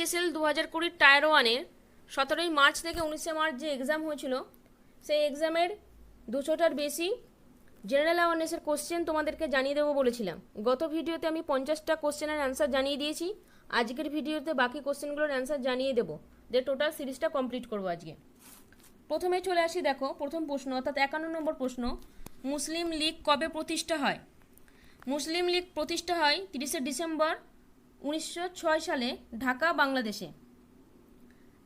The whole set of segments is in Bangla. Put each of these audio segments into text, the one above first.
ইউপিএসএল 2020 টায়ার ওয়ানের 17ই মার্চ থেকে 19শে মার্চ যে এক্সাম হয়েছিল সেই এক্সামের 200টার বেশি জেনারেল অ্যাওয়ারনেসের কোশ্চেন তোমাদেরকে জানিয়ে দেবো বলেছিলাম। গত ভিডিওতে আমি 50টা কোশ্চেনের অ্যান্সার জানিয়ে দিয়েছি। আজকের ভিডিওতে বাকি কোশ্চেনগুলোর অ্যান্সার জানিয়ে দেবো, যে টোটাল সিরিজটা কমপ্লিট করবো আজকে। প্রথমে চলে আসি, দেখো প্রথম প্রশ্ন অর্থাৎ 51 নম্বর প্রশ্ন, মুসলিম লীগ কবে প্রতিষ্ঠা হয়? মুসলিম লীগ প্রতিষ্ঠা হয় 30শে ডিসেম্বর 1906 সালে ঢাকা, বাংলাদেশে।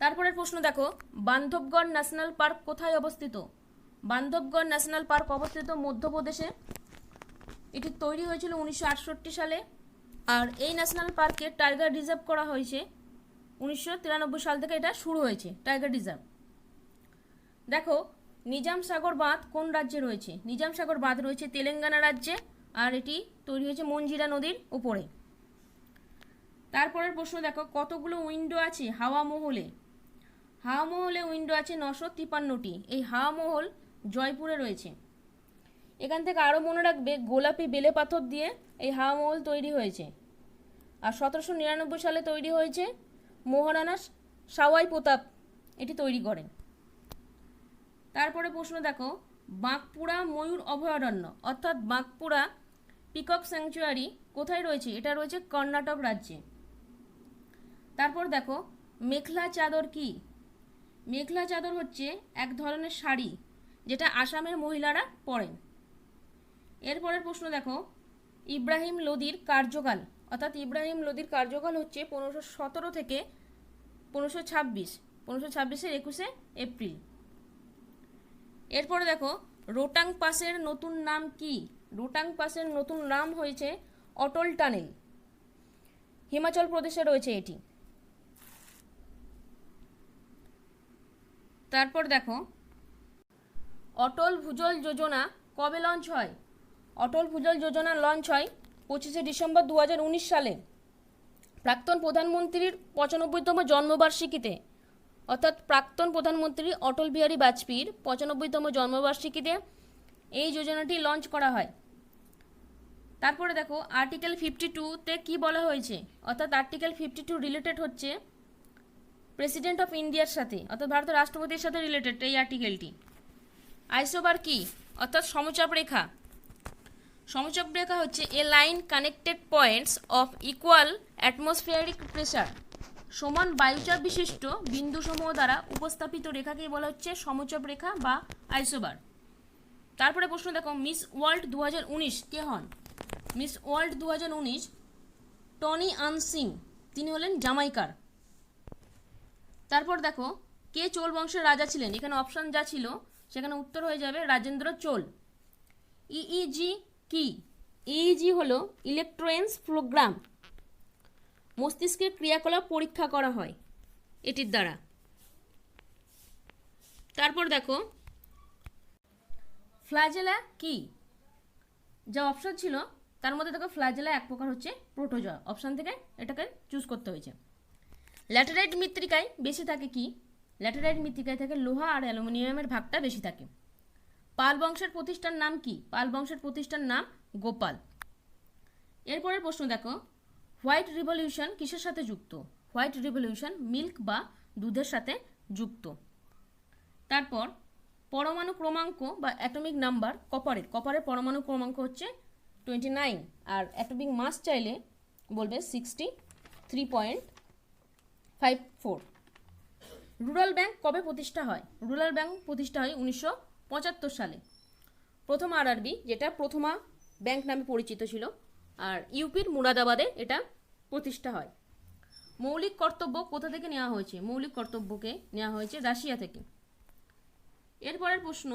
তারপরের প্রশ্ন দেখো, বান্ধবগড় ন্যাশনাল পার্ক কোথায় অবস্থিত? বান্ধবগড় ন্যাশনাল পার্ক অবস্থিত মধ্যপ্রদেশে। এটি তৈরি হয়েছিল 1968 সালে। আর এই ন্যাশনাল পার্কে টাইগার রিজার্ভ করা হয়েছে 1993 সাল থেকে এটা শুরু হয়েছে টাইগার রিজার্ভ। দেখো, নিজাম সাগর বাঁধ কোন রাজ্যে রয়েছে? নিজাম সাগর বাঁধ রয়েছে তেলেঙ্গানা রাজ্যে, আর এটি তৈরি হয়েছে মঞ্জিরা নদীর উপরে। তারপরের প্রশ্ন দেখো, কতগুলো উইন্ডো আছে হাওয়া মহলে? হাওয়া মহলে উইন্ডো আছে 953টি। এই হাওয়া মহল জয়পুরে রয়েছে। এখান থেকে আরও মনে রাখবে, গোলাপি বেলে পাথর দিয়ে এই হাওয়া মহল তৈরি হয়েছে। আর 1799 সালে তৈরি হয়েছে, মহারানা সাওয়াই প্রতাপ এটি তৈরি করেন। তারপরে প্রশ্ন দেখো, বাঁকপুরা ময়ূর অভয়ারণ্য অর্থাৎ বাঁকপুরা পিকক স্যাংচুয়ারি কোথায় রয়েছে? এটা রয়েছে কর্ণাটক রাজ্যে। তারপর দেখো, মেখলা চাদর কি? মেখলা চাদর হচ্ছে এক ধরনের শাড়ি যেটা আসামের মহিলারা পরেন। এরপরের প্রশ্ন দেখো, ইব্রাহিম লোদির কার্যকাল অর্থাৎ ইব্রাহিম লোদির কার্যকাল হচ্ছে 1517 থেকে 1526। 1526-এর 21শে এপ্রিল। এরপরে দেখো, রোটাং পাসের নতুন নাম কি? রোটাং পাসের নতুন নাম হয়েছে অটল টানেল। হিমাচল প্রদেশে রয়েছে এটি। তারপর দেখো, অটল ভূজল যোজনা কবে লঞ্চ হয়? অটল ভূজল যোজনা লঞ্চ হয় 25শে ডিসেম্বর 2019 সালে প্রাক্তন প্রধানমন্ত্রীর 95তম জন্মবার্ষিকীতে, অর্থাৎ প্রাক্তন প্রধানমন্ত্রী অটল বিহারী বাজপেয়ীর 95তম জন্মবার্ষিকীতে এই যোজনাটি লঞ্চ করা হয়। তারপরে দেখো, আর্টিকেল 52-তে কি বলা হয়েছে? অর্থাৎ আর্টিকেল 52 রিলেটেড হচ্ছে প্রেসিডেন্ট অফ ইন্ডিয়ার সাথে, অর্থাৎ ভারতের রাষ্ট্রপতির সাথে রিলেটেড এই আর্টিকেলটি। আইসোবার কি? অর্থাৎ সমচাপ রেখা। সমচাপ রেখা হচ্ছে a line connected points of equal atmospheric pressure. সমান বায়ুচাপ বিশিষ্ট বিন্দুসমূহ দ্বারা উপস্থাপিত রেখাকেই বলা হচ্ছে সমচাপ রেখা বা আইসোবার। তারপরে প্রশ্ন দেখো, মিস ওয়ার্ল্ড 2019 কে হন? মিস ওয়ার্ল্ড 2019 টনি আন সিং, তিনি হলেন জামাইকার। তারপর দেখো, কে চোল বংশের রাজা ছিলেন? এখানে অপশন যা ছিল সেখানে উত্তর হয়ে যাবে রাজেন্দ্র চোল। ইইজি কি? ইইজি হলো ইলেকট্রোএনসেফ্লোগ্রাম। মস্তিষ্কের ক্রিয়াকলাপ পরীক্ষা করা হয় এটির দ্বারা। তারপর দেখো, ফ্ল্যাজেলা কি? যা অপশন ছিল তার মধ্যে দেখো, ফ্ল্যাজেলা এক প্রকার হচ্ছে প্রোটোজোয়া। অপশন থেকে এটাকে চুজ করতে হয়েছে। ল্যাটেরাইট মৃত্তিকায় বেশি থাকে কি? ল্যাটেরাইট মৃত্তিকায় থেকে লোহা আর অ্যালুমিনিয়ামের ভাগটা বেশি থাকে। পাল বংশের প্রতিষ্ঠার নাম কি? পাল বংশের প্রতিষ্ঠার নাম গোপাল। এরপরের প্রশ্ন দেখো, হোয়াইট রিভলিউশন কিসের সাথে যুক্ত? হোয়াইট রিভলিউশন মিল্ক বা দুধের সাথে যুক্ত। তারপর পরমাণু ক্রমাঙ্ক বা অ্যাটমিক নাম্বার কপারের পরমাণু ক্রমাঙ্ক হচ্ছে 29, আর অ্যাটমিক মাস চাইলে বলবে 63.54। রুরাল ব্যাংক কবে প্রতিষ্ঠা হয়? রুরাল ব্যাংক প্রতিষ্ঠা হয় 1975 সালে। প্রথম আরআরবি, যেটা প্রথমা ব্যাংক নামে পরিচিত ছিল, আর ইউপির মুরাদাবাদে এটা প্রতিষ্ঠা হয়। মৌলিক কর্তব্য কোথা থেকে নেওয়া হয়েছে? মৌলিক কর্তব্যকে নেওয়া হয়েছে রাশিয়া থেকে। এরপরের প্রশ্ন,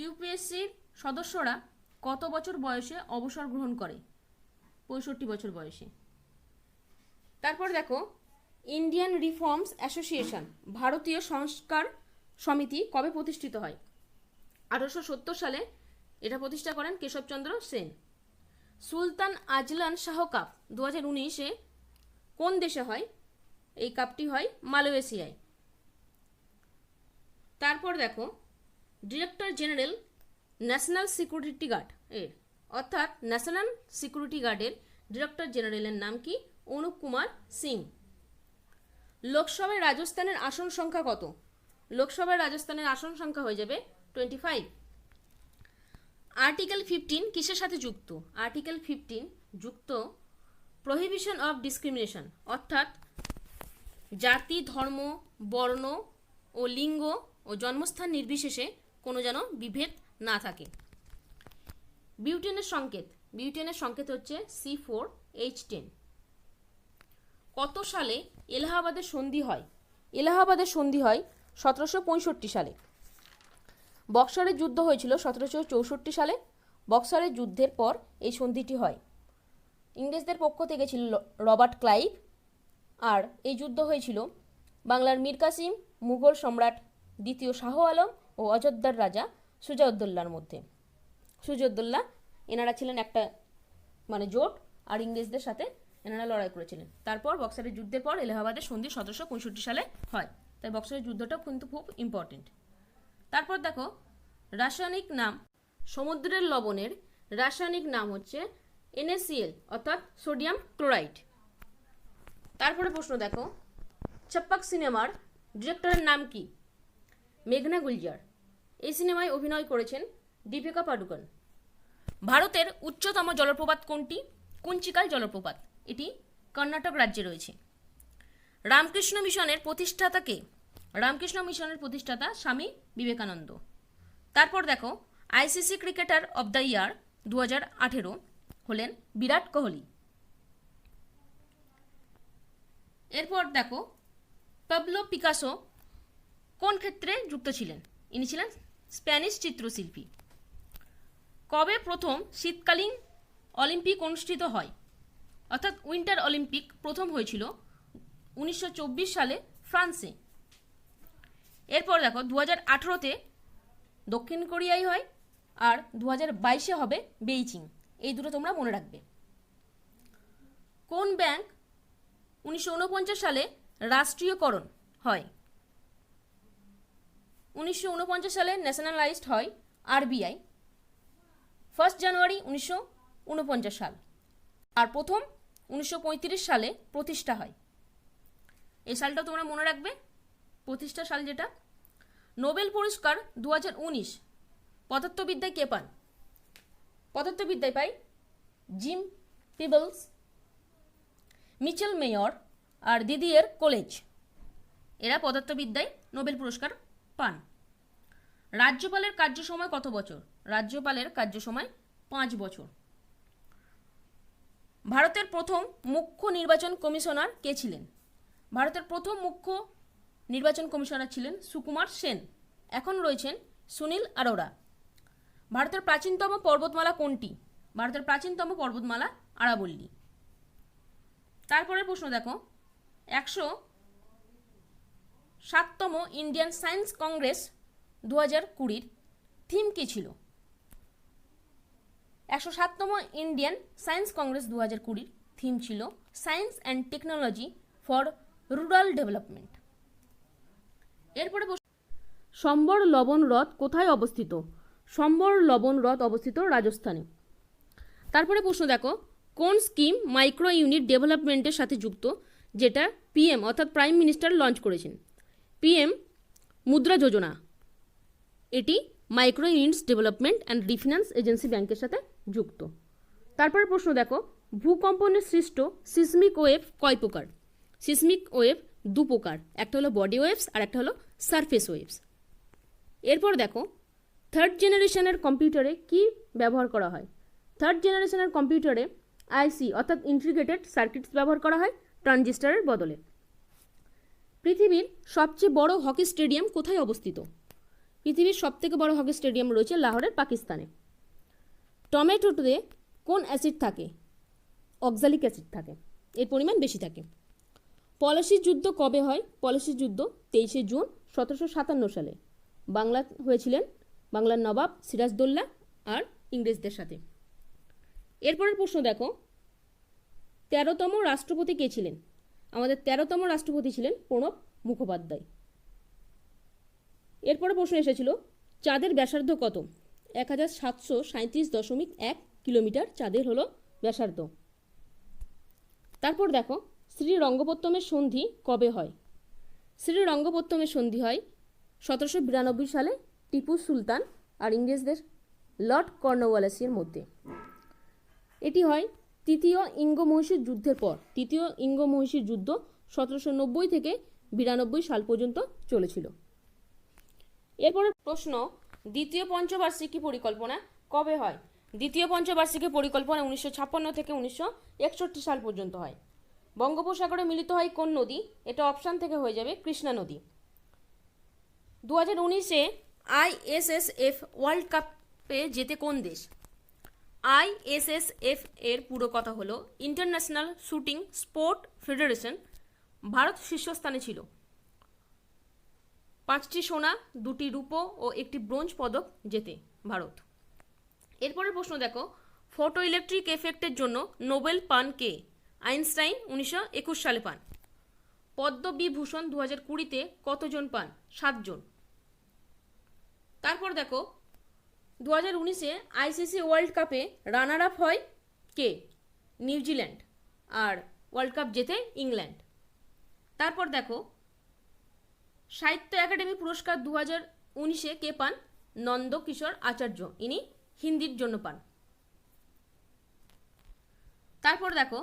ইউপিএসসির সদস্যরা কত বছর বয়সে অবসর গ্রহণ করে? 65 বছর বয়সে। তারপর দেখো, ইন্ডিয়ান রিফর্মস অ্যাসোসিয়েশন ভারতীয় সংস্কার সমিতি কবে প্রতিষ্ঠিত হয়? 1870 সালে এটা প্রতিষ্ঠা করেন Keshabchandra Sen. Sultan Azlan Shah cup 2019-এ কোন দেশে হয়? এই কাপটি হয় মালয়েশিয়ায়। তারপর দেখো, director general national security guard এর অর্থাৎ ন্যাশনাল সিকিউরিটি গার্ডের ডিরেক্টর জেনারেলের নাম কি? অনুপ কুমার সিং। লোকসভায় রাজস্থানের আসন সংখ্যা কত? লোকসভায় রাজস্থানের আসন সংখ্যা হয়ে যাবে 25। আর্টিকেল 15 কিসের সাথে যুক্ত? আর্টিকেল 15 যুক্ত প্রহিবিশন অফ ডিসক্রিমিনেশন, অর্থাৎ জাতি, ধর্ম, বর্ণ ও লিঙ্গ ও জন্মস্থান নির্বিশেষে কোনো যেন বিভেদ না থাকে। বিউটেনের সংকেত, বিউটেনের সংকেত হচ্ছে C4H10। কত সালে এলাহাবাদের সন্ধি হয়? এলাহাবাদের সন্ধি হয় 1765 সালে। বক্সারের যুদ্ধ হয়েছিল 1764 সালে। বক্সারের যুদ্ধের পর এই সন্ধিটি হয়। ইংরেজদের পক্ষ থেকে ছিল রবার্ট ক্লাইভ, আর এই যুদ্ধ হয়েছিল বাংলার মীর কাসিম, মুঘল সম্রাট দ্বিতীয় শাহ আলম ও অযোধ্যার রাজা সুজাউদ্দৌলার মধ্যে। সুজাউদ্দৌলা এনারা ছিলেন একটা জোট, আর ইংরেজদের সাথে এনারা লড়াই করেছিলেন। তারপর বক্সারের যুদ্ধের পর এলাহাবাদের সন্ধি 1765 সালে হয়। তাই বক্সারের যুদ্ধটাও কিন্তু খুব ইম্পর্টেন্ট। তারপর দেখো, রাসায়নিক নাম, সমুদ্রের লবণের রাসায়নিক নাম হচ্ছে NaCl, অর্থাৎ সোডিয়াম ক্লোরাইড। তারপরে প্রশ্ন দেখো, ছপ্পক সিনেমার ডিরেক্টরের নাম কি? মেঘনা গুলজার। এই সিনেমায় অভিনয় করেছেন দীপিকা পাডুকোন। ভারতের উচ্চতম জলপ্রপাত কোনটি? কুঞ্চিকাল জলপ্রপাত। এটি কর্ণাটক রাজ্যে রয়েছে। রামকৃষ্ণ মিশনের প্রতিষ্ঠাতা কে? রামকৃষ্ণ মিশনের প্রতিষ্ঠাতা স্বামী বিবেকানন্দ। তারপর দেখো, ICC cricketer of the year 2018 হলেন বিরাট কোহলি। এরপর দেখো, পাবলো পিকাসো কোন ক্ষেত্রে যুক্ত ছিলেন? ইনি ছিলেন স্প্যানিশ চিত্রশিল্পী। কবে প্রথম শীতকালীন অলিম্পিক অনুষ্ঠিত হয়? অর্থাৎ উইন্টার অলিম্পিক প্রথম হয়েছিল 1924 সালে ফ্রান্সে। এরপর দেখো, 2018-তে দক্ষিণ কোরিয়ায় হয়, আর 2022-এ হবে বেইজিং। এই দুটো তোমরা মনে রাখবে। কোন ব্যাংক 1949 সালে রাষ্ট্রীয়করণ হয়? 1949 সালে ন্যাশনালাইজড হয় RBI, 1 জানুয়ারি 1949 সাল, আর প্রথম 1935 সালে প্রতিষ্ঠা হয়। এই সালটা তোমরা মনে রাখবে, প্রতিষ্ঠা সাল যেটা। নোবেল পুরস্কার 2019 পদার্থবিদ্যায় কে পান? পদার্থবিদ্যায় পাই জিম পিবলস, মিচেল মেয়র আর দিদিয়ের কলেজ। এরা পদার্থবিদ্যায় নোবেল পুরস্কার পান। রাজ্যপালের কার্যসময় কত বছর? রাজ্যপালের কার্যসময় 5 বছর। ভারতের প্রথম মুখ্য নির্বাচন কমিশনার কে ছিলেন? ভারতের প্রথম মুখ্য নির্বাচন কমিশনার ছিলেন সুকুমার সেন। এখন রয়েছেন সুনীল আরোরা। ভারতের প্রাচীনতম পর্বতমালা কোনটি? ভারতের প্রাচীনতম পর্বতমালা আরাবল্লী। তারপরের প্রশ্ন দেখো, 107তম ইন্ডিয়ান সায়েন্স কংগ্রেস 2020 থিম কী ছিল? 107তম ইন্ডিয়ান সায়েন্স কংগ্রেস 2020 থিম ছিল science and technology for rural development. এরপরে সম্বর লবণ হ্রদ কোথায় অবস্থিত? সম্বর লবণ হ্রদ অবস্থিত রাজস্থানে। তারপরে প্রশ্ন দেখো, কোন স্কিম মাইক্রো ইউনিট ডেভেলপমেন্টের সাথে যুক্ত, যেটা PM অর্থাৎ প্রাইম মিনিস্টার লঞ্চ করেছেন? PM মুদ্রা যোজনা। এটি micro units development and refinance agency ব্যাংকের সাথে যুক্ত। তারপরে প্রশ্ন দেখো, ভূকম্পনে সৃষ্ট সিসমিক ওয়েভ কয় প্রকার? সিসমিক ওয়েভ 2 প্রকার, একটা হলো বডি ওয়েভস আর একটা হলো সারফেস ওয়েভস। এরপর দেখো, 3rd জেনারেশনের কম্পিউটারে কি ব্যবহার করা হয়? 3rd জেনারেশনের কম্পিউটারে IC অর্থাৎ ইন্টিগ্রেটেড সার্কিটস ব্যবহার করা হয় ট্রানজিস্টরের বদলে। পৃথিবীর সবচেয়ে বড় হকি স্টেডিয়াম কোথায় অবস্থিত? পৃথিবীর সবথেকে বড় হকি স্টেডিয়াম রয়েছে লাহোরের, পাকিস্তানে। টমেটোতে কোন অ্যাসিড থাকে? অক্সালিক অ্যাসিড থাকে, এর পরিমাণ বেশি থাকে। পলাশির যুদ্ধ কবে হয়? পলাশির যুদ্ধ 23শে জুন 1757 সালে। হয়েছিলেন বাংলার নবাব সিরাজদৌল্লা আর ইংরেজদের সাথে। এরপরের প্রশ্ন দেখো, 13তম রাষ্ট্রপতি কে ছিলেন? আমাদের 13তম রাষ্ট্রপতি ছিলেন প্রণব মুখোপাধ্যায়। এরপরে প্রশ্ন এসেছিল, চাঁদের ব্যাসার্ধ কত? 1737.1 কিলোমিটার চাঁদের হলো ব্যাসার্ধ। তারপর দেখো, শ্রী রঙ্গপত্তমের সন্ধি কবে হয়? শ্রীরঙ্গপত্তমের সন্ধি হয় 1792 সালে টিপু সুলতান আর ইংরেজদের লর্ড কর্নওয়ালিসের মধ্যে। এটি হয় তৃতীয় ইঙ্গ-মহীশূর যুদ্ধের পর। তৃতীয় ইঙ্গ-মহীশূর যুদ্ধ 1790 থেকে 92 সাল পর্যন্ত চলেছিল। এরপরে প্রশ্ন, দ্বিতীয় পঞ্চবার্ষিকী পরিকল্পনা কবে হয়? দ্বিতীয় পঞ্চবার্ষিকী পরিকল্পনা 1956 থেকে 1961 সাল পর্যন্ত হয়। বঙ্গোপসাগরে মিলিত হয় কোন নদী? এটা অপশান থেকে হয়ে যাবে কৃষ্ণা নদী। 2019-এ ISSF ওয়ার্ল্ড কাপে জেতে কোন দেশ? ISSF এর পুরো কথা হলো international shooting sport federation. Bharat শীর্ষস্থানে ছিল। 5টি সোনা, 2টি রূপো ও 1টি ব্রোঞ্জ পদক জেতে ভারত। এরপরের প্রশ্ন দেখো, ফটো ইলেকট্রিক এফেক্টের জন্য নোবেল পান কে? আইনস্টাইন 1921 সালে পান। পদ্মবিভূষণ 2020-তে কতজন পান? 7 জন। তারপর দেখো 2019-এ ICC ওয়ার্ল্ড কাপে রানার আপ হয় কে? নিউজিল্যান্ড। আর ওয়ার্ল্ড কাপ জেতে ইংল্যান্ড। তারপর দেখো সাহিত্য একাডেমি পুরস্কার 2019-এ কে পান? নন্দকিশোর আচার্য, ইনি হিন্দির জন্য পান। তারপর দেখো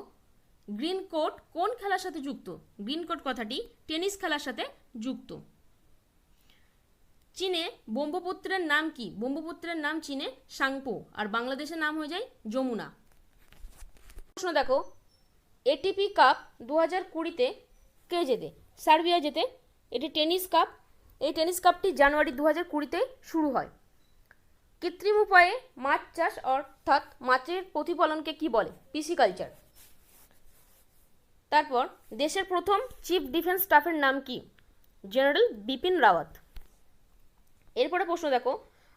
গ্রিন কোট কোন খেলার সাথে যুক্ত? গ্রিন কোট কথাটি টেনিস খেলার সাথে যুক্ত। চীনে ব্রহ্মপুত্রের নাম কি? ব্রহ্মপুত্রের নাম চীনে সাংপো, আর বাংলাদেশের নাম হয়ে যায় যমুনা। প্রশ্ন দেখো, এটিপি কাপ 2020-তে কে জেতে? সার্বিয়া জেতে। এটি টেনিস কাপ। এই টেনিস কাপটি জানুয়ারি 2020-তে শুরু হয়। কৃত্রিম উপায়ে মাছ চাষ অর্থাৎ মাছের প্রতিপালনকে কি বলে? পিসিকালচার। তারপর দেশের প্রথম চিফ ডিফেন্স স্টাফের নাম কি? জেনারেল বিপিন রাওয়াত। এরপরে প্রশ্ন দেখো,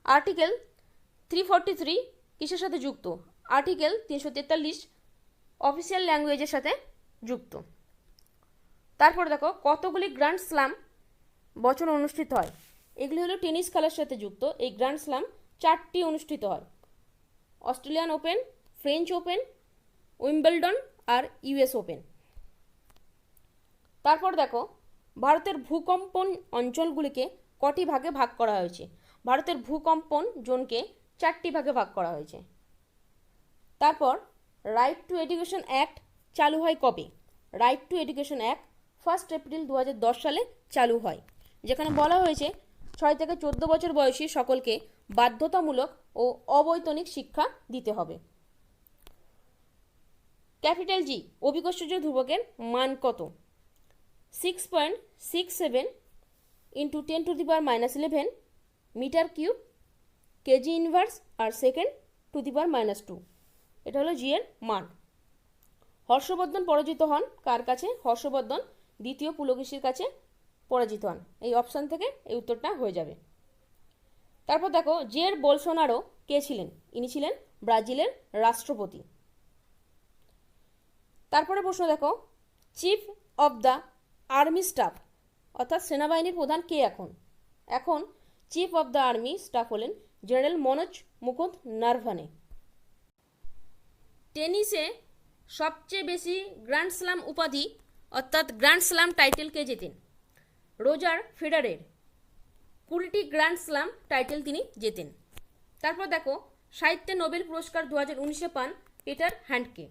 আর্টিকেল 343 কিসের সাথে যুক্ত? আর্টিকেল 343 অফিসিয়াল ল্যাঙ্গুয়েজের সাথে যুক্ত। তারপর দেখো কতগুলি গ্র্যান্ড স্ল্যাম বছর অনুষ্ঠিত হয়? এগুলি হলো টেনিস খেলার সাথে যুক্ত। এই গ্র্যান্ড স্ল্যাম 4টি অনুষ্ঠিত হয়। Australian open, French open, Wimbledon আর US ওপেন। তারপর দেখো ভারতের ভূকম্পন অঞ্চলগুলিকে কটি ভাগে ভাগ করা হয়েছে? ভারতের ভূকম্পন জোনকে 4টি ভাগে ভাগ করা হয়েছে। তারপর রাইট টু এডুকেশন অ্যাক্ট চালু হয় কবে? Right two education act 1 April 2010 সালে চালু হয়, যেখানে বলা হয়েছে 6 থেকে 14 বছর বয়সী সকলকে বাধ্যতামূলক ও অবৈতনিক শিক্ষা দিতে হবে। ক্যাপিটাল জি অভিকর্ষজ ধ্রুবকের মান কত? 6.67 × 10⁻11 মিটার কিউব, কেজি ইনভার্স আর সেকেন্ড টু দি পাওয়ার -2। এটা হলো জি এর মান। হর্ষবর্ধন পরাজিত হন কার কাছে? হর্ষবর্ধন দ্বিতীয় পুলকেশীর কাছে পরাজিত হন। এই অপশান থেকে এই উত্তরটা হয়ে যাবে। তারপর দেখো জের বোলসোনারো কে ছিলেন? ইনি ছিলেন ব্রাজিলের রাষ্ট্রপতি। তারপরে প্রশ্ন দেখো, chief of the army staff অর্থাৎ সেনাবাহিনীর প্রধান কে এখন? এখন chief of the army staff হলেন জেনারেল মনোজ মুকুন্দ নারভানে। টেনিসে সবচেয়ে বেশি গ্র্যান্ড স্ল্যাম উপাধি অর্থাৎ গ্র্যান্ড স্ল্যাম টাইটেল কে জেতেন? রোজার ফেডারের 20টি গ্র্যান্ড স্ল্যাম টাইটেল তিনি জেতেন। তারপর দেখো সাহিত্যে নোবেল পুরস্কার 2019-এ পান পিটার হ্যান্ডকে।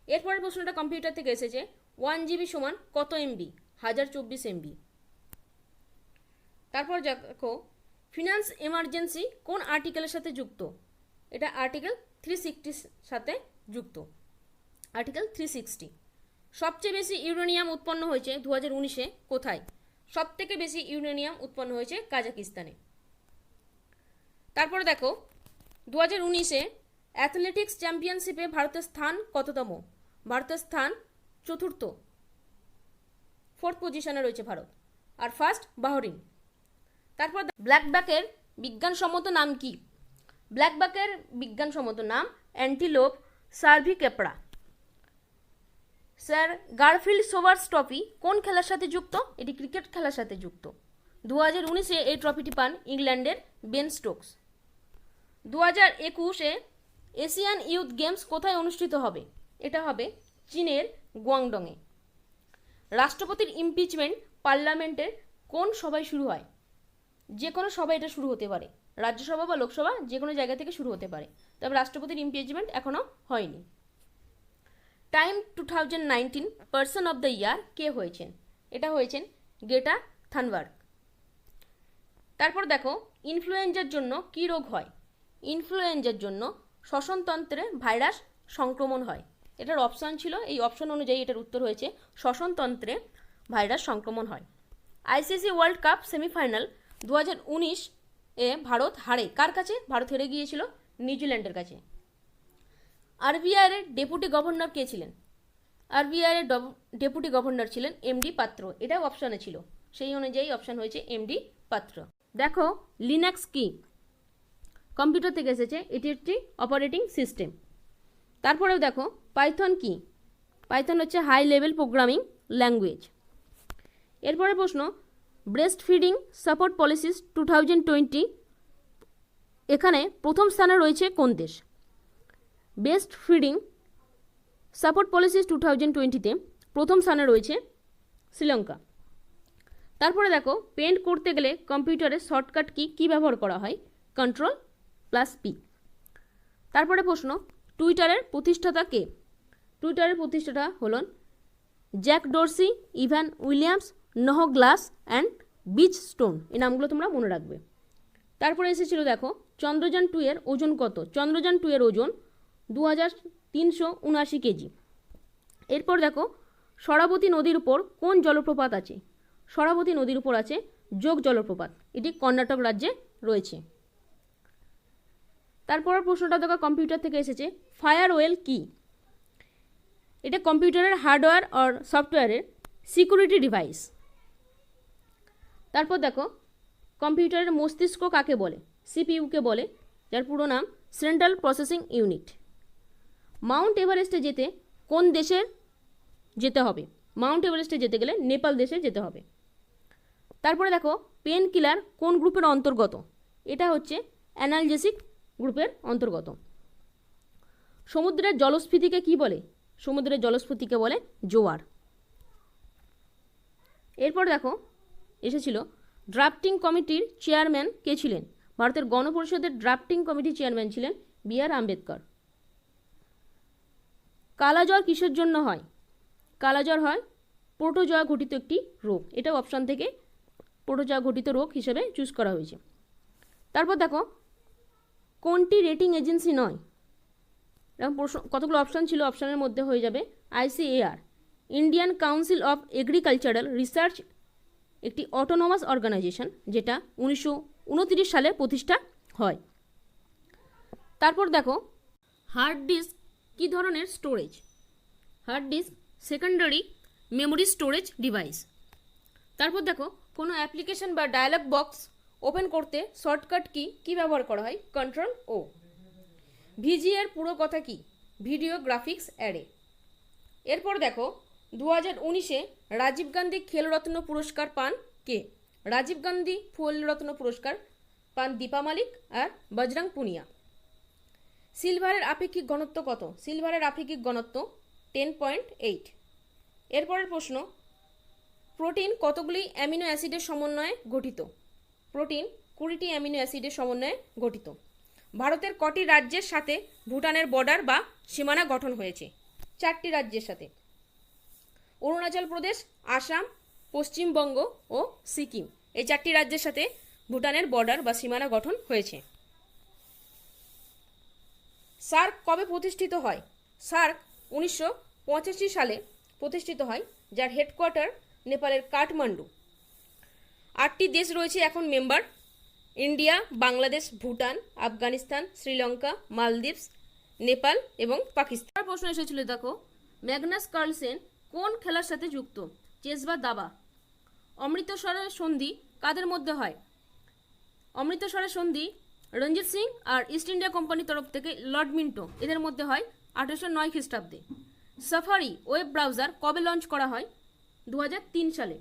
এরপরের প্রশ্নটা কম্পিউটার থেকে এসেছে, 1 GB সমান কত MB? 1024 MB। তারপর দেখো ফিনান্স এমার্জেন্সি কোন আর্টিকেলের সাথে যুক্ত? এটা আর্টিকেল 360 সাথে যুক্ত। আর্টিকেল 360। সবচেয়ে বেশি ইউরেনিয়াম উৎপন্ন হয়েছে 2019-এ কোথায়? সবথেকে বেশি ইউরেনিয়াম উৎপন্ন হয়েছে কাজাকিস্তানে। তারপরে দেখো 2019-এ অ্যাথলেটিক্স চ্যাম্পিয়নশিপে ভারতের স্থান কততম? ভারতের স্থান 4র্থ, 4th পজিশনে রয়েছে ভারত। আর ফার্স্ট বাহরিন। তারপর ব্ল্যাকব্যাকের বিজ্ঞানসম্মত নাম কি? ব্ল্যাকব্যাকের বিজ্ঞানসম্মত নাম অ্যান্টিলোপ সার্ভিকেপ্রা। স্যার গারফিল্ড সোবার্স ট্রফি কোন খেলার সাথে যুক্ত? এটি ক্রিকেট খেলার সাথে যুক্ত। 2019-এ এই ট্রফিটি পান ইংল্যান্ডের বেন স্টোকস। 2021-এ এশিয়ান ইউথ গেমস কোথায় অনুষ্ঠিত হবে? এটা হবে চীনের গুয়াংডংয়ে। রাষ্ট্রপতির ইমপিচমেন্ট পার্লামেন্টের কোন সভায় শুরু হয়? যে কোনো সভায় এটা শুরু হতে পারে, রাজ্যসভা বা লোকসভা যে কোনো জায়গা থেকে শুরু হতে পারে, তবে রাষ্ট্রপতির ইমপিচমেন্ট এখনও হয়নি। Time 2019 person of the year কে হয়েছেন? এটা হয়েছেন গ্রেটা থানবার্গ। তারপর দেখো, ইনফ্লুয়েঞ্জার জন্য কি রোগ হয়? ইনফ্লুয়েঞ্জার জন্য শ্বসনতন্ত্রে ভাইরাস সংক্রমণ হয়। এটার অপশান ছিল, এই অপশন অনুযায়ী এটার উত্তর হয়েছে শ্বসনতন্ত্রে ভাইরাস সংক্রমণ হয়। আইসিসি ওয়ার্ল্ড কাপ সেমিফাইনাল 2019 এ ভারত হারে কার কাছে? ভারত হেরে গিয়েছিল নিউজিল্যান্ডের কাছে। আরবিআই এর ডেপুটি গভর্নর কে ছিলেন? আরবিআই এর ডেপুটি গভর্নর ছিলেন এমডি পাত্র। এটাও অপশানে ছিল, সেই অনুযায়ী অপশান হয়েছে এমডি পাত্র। দেখো, লিনাক্স কি? কম্পিউটার থেকে এসেছে, এটি একটি অপারেটিং সিস্টেম। তারপরেও দেখো, পাইথন কি? পাইথন হচ্ছে হাই লেভেল প্রোগ্রামিং ল্যাঙ্গুয়েজ। এরপরে প্রশ্ন, ব্রেস্ট ফিডিং সাপোর্ট পলিসিস 2020 এখানে প্রথম স্থানে রয়েছে কোন দেশ? ব্রেস্ট ফিডিং সাপোর্ট পলিসিস 2020-তে প্রথম স্থানে রয়েছে শ্রীলঙ্কা। তারপরে দেখো, পেন্ট করতে গেলে কম্পিউটারে শর্টকাট কি ব্যবহার করা হয়? Ctrl+P। তারপরে প্রশ্ন, টুইটারের প্রতিষ্ঠাতা কে? টুইটারের প্রতিষ্ঠাতা হলেন Jack Dorsey, Evan Williams, Noah Glass and Biz Stone. এই নামগুলো তোমরা মনে রাখবে। তারপরে এসেছিল দেখো, চন্দ্রযান 2 এর ওজন কত? চন্দ্রযান 2 এর ওজন 2379 কেজি। এরপর দেখো, শরাবতী নদীর উপর কোন জলপ্রপাত আছে? শরাবতী নদীর উপর আছে যোগ জলপ্রপাত, এটি কর্ণাটক রাজ্যে রয়েছে। তারপর প্রশ্নটা দেখো, কম্পিউটার থেকে এসেছে, ফায়ারওয়েল কি? এটা কম্পিউটারের হার্ডওয়্যার আর সফটওয়্যারের সিকিউরিটি ডিভাইস। তারপর দেখো, কম্পিউটারের মস্তিষ্ক কাকে বলে? সিপিইউকে বলে, যার পুরো নাম সেন্ট্রাল প্রসেসিং ইউনিট। মাউন্ট এভারেস্টে যেতে কোন দেশের যেতে হবে? মাউন্ট এভারেস্টে যেতে গেলে নেপাল দেশে যেতে হবে। তারপরে দেখো, পেন কিলার কোন গ্রুপের অন্তর্গত? এটা হচ্ছে অ্যানালজেসিক গ্রুপের অন্তর্গত। সমুদ্রের জলস্ফীতিকে কি বলে? সমুদ্রের জলস্ফীতিকে বলে জোয়ার। এরপর দেখো, এসেছিল ড্রাফটিং কমিটির চেয়ারম্যান কে ছিলেন? ভারতের গণপরিষদের ড্রাফটিং কমিটির চেয়ারম্যান ছিলেন বি.আর. আম্বেদকর। কালাজ্বর কিসের জন্য হয়? কালাজ্বর হয় প্রোটোজোয়া ঘটিত একটি রোগ। এটা অপশান থেকে প্রোটোজোয়া ঘটিত রোগ হিসেবে চুজ করা হয়েছে। তারপর দেখো, কোনটি রেটিং এজেন্সি নয়? এরকম প্রশ্ন, কতগুলো অপশান ছিল, অপশানের মধ্যে হয়ে যাবে ICAR, Indian council of agricultural research, একটি অটোনোমাস অর্গানাইজেশন, যেটা 1929 সালে প্রতিষ্ঠা হয়। তারপর দেখো, হার্ড ডিস্ক কী ধরনের storage? Hard disk secondary memory storage device. তারপর দেখো, কোনো অ্যাপ্লিকেশন বা ডায়ালগ বক্স ওপেন করতে শর্টকাট কি ব্যবহার করা হয়? Ctrl+O। ভিজি এর পুরো কথা কি? Video graphics array. এরপর দেখো, 2019-এ রাজীব গান্ধী খেলরত্ন পুরস্কার পান কে? রাজীব গান্ধী খেলরত্ন পুরস্কার পান দীপা মালিক আর বজরং পুনিয়া। সিলভারের আপেক্ষিক ঘনত্ব কত? সিলভারের আপেক্ষিক ঘনত্ব 10.8। এরপরের প্রশ্ন, প্রোটিন কতগুলি অ্যামিনো অ্যাসিডের সমন্বয়ে গঠিত? প্রোটিন 20টি অ্যামিনো অ্যাসিডের সমন্বয়ে গঠিত। ভারতের কটি রাজ্যের সাথে ভুটানের বর্ডার বা সীমানা গঠন হয়েছে? 4টি রাজ্যের সাথে, অরুণাচল প্রদেশ, আসাম, পশ্চিমবঙ্গ ও সিকিম। এই 4টি রাজ্যের সাথে ভুটানের বর্ডার বা সীমানা গঠন হয়েছে। সার্ক কবে প্রতিষ্ঠিত হয়? সার্ক 1985 সালে প্রতিষ্ঠিত হয়, যার হেডকোয়ার্টার নেপালের কাঠমান্ডু। 8টি দেশ রয়েছে এখন মেম্বার: ইন্ডিয়া, বাংলাদেশ, ভুটান, আফগানিস্তান, শ্রীলঙ্কা, মালদ্বীপ, নেপাল এবং পাকিস্তান। প্রশ্ন এসেছিল দেখো, ম্যাগনাস কার্লসেন কোন খেলার সাথে যুক্ত? চেস বা দাবা। অমৃতসরের সন্ধি কাদের মধ্যে হয়? অমৃতসরের সন্ধি রঞ্জিত সিং আর ইস্ট ইন্ডিয়া কোম্পানির তরফ থেকে লর্ড মিন্টো এদের মধ্যে হয় 1809 খ্রিস্টাব্দে। সাফারি ওয়েব ব্রাউজার কবে লঞ্চ করা হয়? 2003 সালে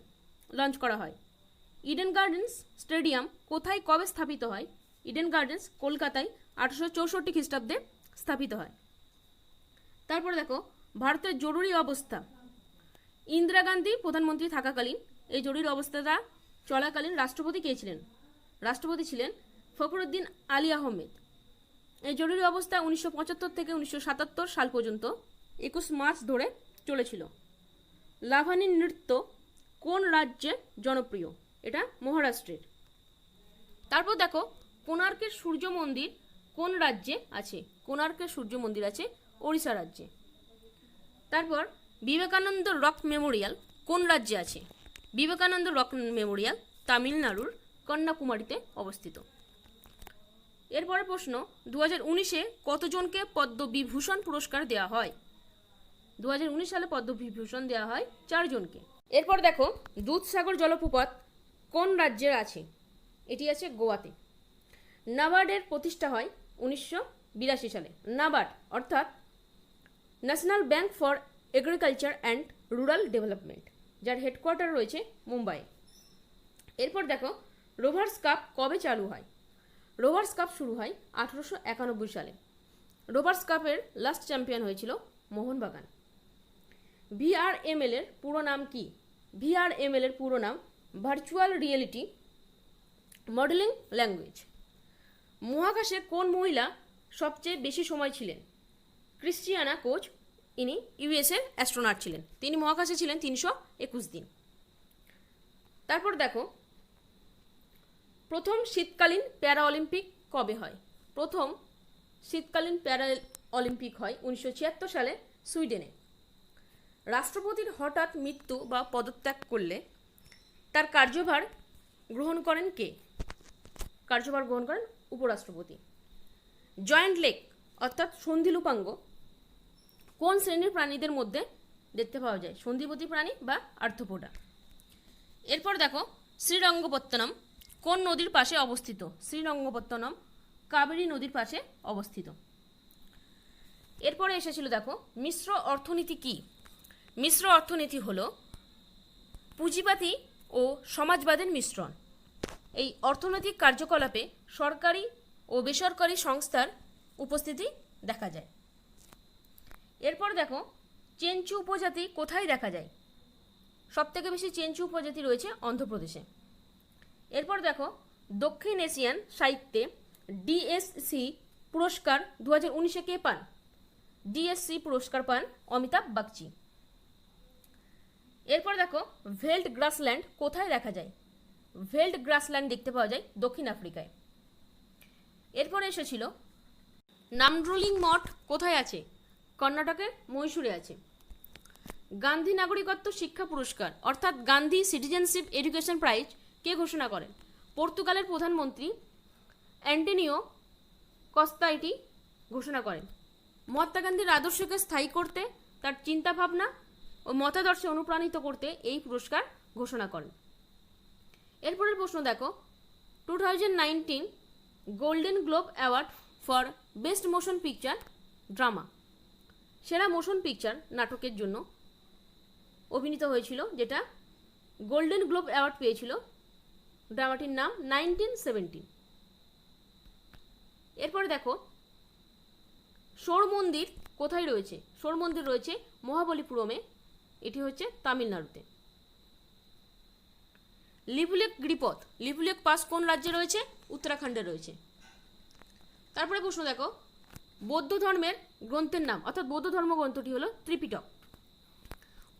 লঞ্চ করা হয়। ইডেন গার্ডেন্স স্টেডিয়াম কোথায় কবে স্থাপিত হয়? ইডেন গার্ডেন্স কলকাতায় 1864 খ্রিস্টাব্দে স্থাপিত হয়। তারপরে দেখো, ভারতের জরুরি অবস্থা ইন্দিরা গান্ধী প্রধানমন্ত্রী থাকাকালীন এই জরুরি অবস্থাটা চলাকালীন রাষ্ট্রপতি কে ছিলেন? রাষ্ট্রপতি ছিলেন ফখরুদ্দিন আলী আহমেদ। এই জরুরি অবস্থা 1975 থেকে 1977 সাল পর্যন্ত 21 মার্চ ধরে চলেছিল। লাভানি নৃত্য কোন রাজ্যে জনপ্রিয়? এটা মহারাষ্ট্রের। তারপর দেখো কোণার্কের সূর্য মন্দির কোন রাজ্যে আছে? কোণার্কের সূর্য মন্দির আছে ওড়িশা রাজ্যে। তারপর বিবেকানন্দ রক মেমোরিয়াল কোন রাজ্যে আছে? বিবেকানন্দ রক মেমোরিয়াল তামিলনাড়ুর কন্যাকুমারীতে অবস্থিত। এরপরে প্রশ্ন, 2019-এ কতজনকে পদ্মবিভূষণ পুরস্কার দেওয়া হয়? 2019 সালে পদ্মবিভূষণ দেওয়া হয় 4 জনকে। এরপর দেখো দুধসাগর জলপ্রপাত কোন রাজ্যের আছে? এটি আছে গোয়াতে। নাবার্ডের প্রতিষ্ঠা হয় 1982 সালে। নাবার্ড অর্থাৎ national bank for agriculture and rural development, যার হেডকোয়ার্টার রয়েছে মুম্বাই। এরপর দেখো রোভার্স কাপ কবে চালু হয়? রোভার্স কাপ শুরু হয় 1891 সালে। রোভার্স কাপের লাস্ট চ্যাম্পিয়ন হয়েছিল মোহনবাগান। ভিআরএমএল এর পুরো নাম কি? ভিআরএমএল এর পুরো নাম ভার্চুয়াল রিয়েলিটি মডেলিং ল্যাঙ্গুয়েজ। মহাকাশে কোন মহিলা সবচেয়ে বেশি সময় ছিলেন? ক্রিশ্চিয়ানা কোচ, ইনি ইউএসের অ্যাস্ট্রোনট ছিলেন। তিনি মহাকাশে ছিলেন 321 দিন। তারপর দেখো প্রথম শীতকালীন প্যারা অলিম্পিক কবে হয়? প্রথম শীতকালীন প্যারা অলিম্পিক হয় 1976 সালে সুইডেনে। রাষ্ট্রপতির হঠাৎ মৃত্যু বা পদত্যাগ করলে তার কার্যভার গ্রহণ করেন কে? কার্যভার গ্রহণ করেন উপরাষ্ট্রপতি। জয়েন্ট লেক অর্থাৎ সন্ধিলুপাঙ্গ কোন শ্রেণীর প্রাণীদের মধ্যে দেখতে পাওয়া যায়? সন্ধিপতি প্রাণী বা আর্থ্রোপোডা। এরপর দেখো শ্রীরঙ্গপত্তনম কোন নদীর পাশে অবস্থিত? শ্রীরঙ্গপত্তনম কাবেরী নদীর পাশে অবস্থিত। এরপরে এসেছিল দেখো মিশ্র অর্থনীতি কি? মিশ্র অর্থনীতি হলো পুঁজিবাদী ও সমাজবাদের মিশ্রণ। এই অর্থনৈতিক কার্যকলাপে সরকারি ও বেসরকারি সংস্থার উপস্থিতি দেখা যায়। এরপর দেখো চেঞ্চু উপজাতি কোথায় দেখা যায়? সবথেকে বেশি চেঞ্চু উপজাতি রয়েছে অন্ধ্রপ্রদেশে। এরপর দেখো দক্ষিণ এশিয়ান সাহিত্যে ডিএসসি পুরস্কার 2019-এ কে পান? ডিএসসি পুরস্কার পান অমিতাভ বাগচি। এরপর দেখো ভেল্ট গ্রাসল্যান্ড কোথায় দেখা যায়? ভেল্ট গ্রাসল্যান্ড দেখতে পাওয়া যায় দক্ষিণ আফ্রিকায়। এরপরে এসেছিল নামড্রোলিং মঠ কোথায় আছে? কর্ণাটকের মহীশূরে আছে। গান্ধী নাগরিকত্ব শিক্ষা পুরস্কার অর্থাৎ গান্ধী সিটিজেনশিপ এডুকেশন প্রাইজ কে ঘোষণা করেন? পর্তুগালের প্রধানমন্ত্রী অ্যান্টোনিও কস্তা এটি ঘোষণা করেন। মহাত্মা গান্ধীর আদর্শকে স্থায়ী করতে, তার চিন্তাভাবনা ও মতাদর্শে অনুপ্রাণিত করতে এই পুরস্কার ঘোষণা করেন। এরপরের প্রশ্ন দেখো 2019 golden globe award for best motion picture drama, সেরা মোশন পিকচার নাটকের জন্য অভিনীত হয়েছিল, যেটা গোল্ডেন গ্লোব অ্যাওয়ার্ড পেয়েছিল। ড্রামাটির নাম 1917। এরপরে দেখো শোর মন্দির কোথায় রয়েছে? শোর মন্দির রয়েছে মহাবলীপুরমে, এটি হচ্ছে তামিলনাড়ুতে। লিপুলেক গিরিপথ, লিপুলেক পাস কোন রাজ্যে রয়েছে? উত্তরাখণ্ডে রয়েছে। তারপরে প্রশ্ন দেখো বৌদ্ধ ধর্মের গ্রন্থের নাম, অর্থাৎ বৌদ্ধ ধর্ম গ্রন্থটি হলো ত্রিপিটক।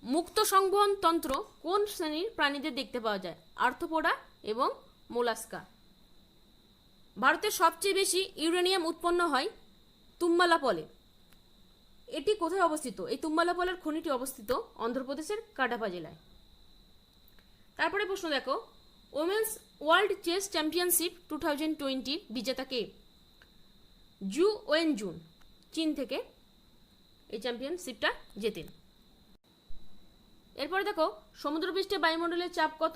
মুক্ত সংবহন তন্ত্র কোন শ্রেণীর প্রাণীদের দেখতে পাওয়া যায়? আর্থ্রোপোডা এবং মোলাস্কা। ভারতের সবচেয়ে বেশি ইউরেনিয়াম উৎপন্ন হয় তুম্বালাপলে, এটি কোথায় অবস্থিত? এই তুম্বালাপলের খনিটি অবস্থিত অন্ধ্রপ্রদেশের কাডাপা জেলায়। তারপরে প্রশ্ন দেখো ওমেন্স ওয়ার্ল্ড চেস চ্যাম্পিয়নশিপ 2020 বিজেতা কে? জু ওয়েনজুন, চীন থেকে এই চ্যাম্পিয়নশিপটা জেতেন। এরপরে দেখো সমুদ্রপৃষ্ঠে বায়ুমণ্ডলের চাপ কত?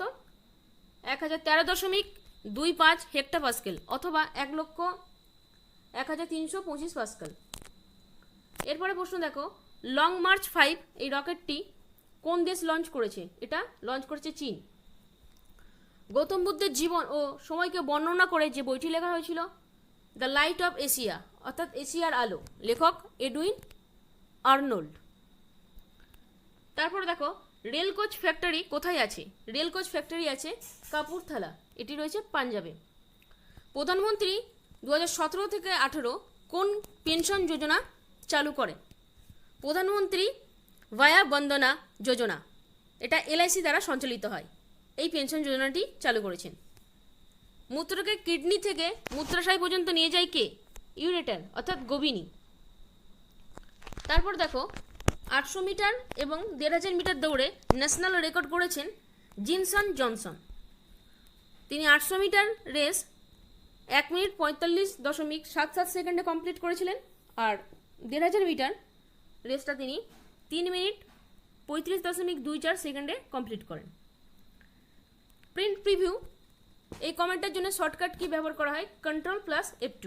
1013.25 হেক্টোপাস্কেল অথবা 1,01,325 পাস্কেল। এরপরে প্রশ্ন দেখো লং মার্চ 5 এই রকেটটি কোন দেশ লঞ্চ করেছে? এটা লঞ্চ করেছে চীন। গৌতম বুদ্ধের জীবন ও সময়কে বর্ণনা করে যে বইটি লেখা হয়েছিল দ্য লাইট অফ এশিয়া, অর্থাৎ এশিয়ার আলো, লেখক এডুইন আর্নল্ড। তারপরে দেখো রেল কোচ ফ্যাক্টরি কোথায় আছে? রেল কোচ ফ্যাক্টরি আছে কাপুরথালা, এটি রয়েছে পাঞ্জাবে। প্রধানমন্ত্রী 2017 থেকে 18 কোন পেনশন যোজনা চালু করে? প্রধানমন্ত্রী ভায়া বন্দনা যোজনা, এটা এলআইসি দ্বারা সঞ্চালিত হয়। এই পেনশন যোজনাটি চালু করেছেন। মূত্রকে কিডনি থেকে মূত্রাশয় পর্যন্ত নিয়ে যায় কে? ইউরেটার অর্থাৎ গোবিনী। তারপর দেখো 800 মিটার এবং 1500 মিটার দৌড়ে ন্যাশনাল রেকর্ড করেছেন জিনসন জনসন। তিনি 800 মিটার রেস 1 মিনিট 45.77 সেকেন্ডে কমপ্লিট করেছিলেন, আর 1500 মিটার রেসটা তিনি 3 মিনিট 35.24 সেকেন্ডে কমপ্লিট করেন। প্রিন্ট প্রিভিউ, এই কমেন্টের জন্য শর্টকাট কি ব্যবহার করা হয়? Ctrl+F2।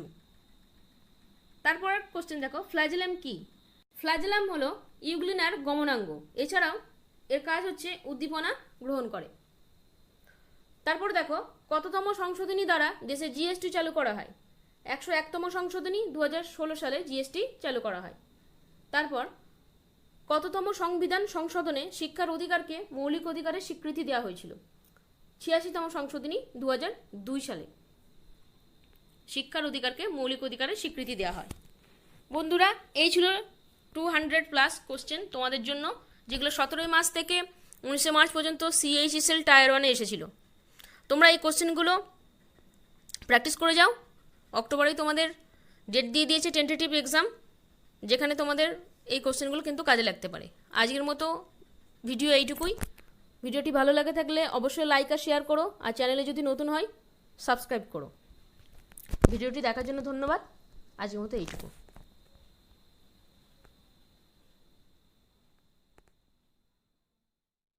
তারপর কোশ্চেন দেখো, ফ্ল্যাজেলাম কি? ফ্ল্যাজেলাম হলো ইউগ্লিনার গমনাঙ্গ, এছাড়াও এর কাজ হচ্ছে উদ্দীপনা গ্রহণ করে। তারপর দেখো কততম সংশোধনী দ্বারা দেশে জিএসটি চালু করা হয়? 101তম সংশোধনী 2016 সালে জিএসটি চালু করা হয়। তারপর কততম সংবিধান সংশোধনে শিক্ষার অধিকারকে মৌলিক অধিকারের স্বীকৃতি দেওয়া হয়েছিল? 86তম সংশোধনী 2002 সালে শিক্ষার অধিকারকে মৌলিক অধিকারের স্বীকৃতি দেওয়া হয়। বন্ধুরা, এই ছিল 200+ কোশ্চেন তোমাদের জন্য, যেগুলো 17 মার্চ থেকে 19 মার্চ পর্যন্ত CHSL টায়ার 1-এ এসেছিল। তোমরা এই কোশ্চেনগুলো প্র্যাকটিস করে যাও। অক্টোবরেই তোমাদের ডেট দিয়ে দিয়েছে টেন্টেটিভ এক্সাম, যেখানে তোমাদের এই কোশ্চেনগুলো কিন্তু কাজে লাগতে পারে। আজকের মতো ভিডিও এইটুকুই। ভিডিওটি ভালো লাগে থাকলে অবশ্যই লাইক আর শেয়ার করো, আর চ্যানেলে যদি নতুন হয় সাবস্ক্রাইব করো। ভিডিওটি দেখার জন্য ধন্যবাদ। আজকের মতো এইটুকু।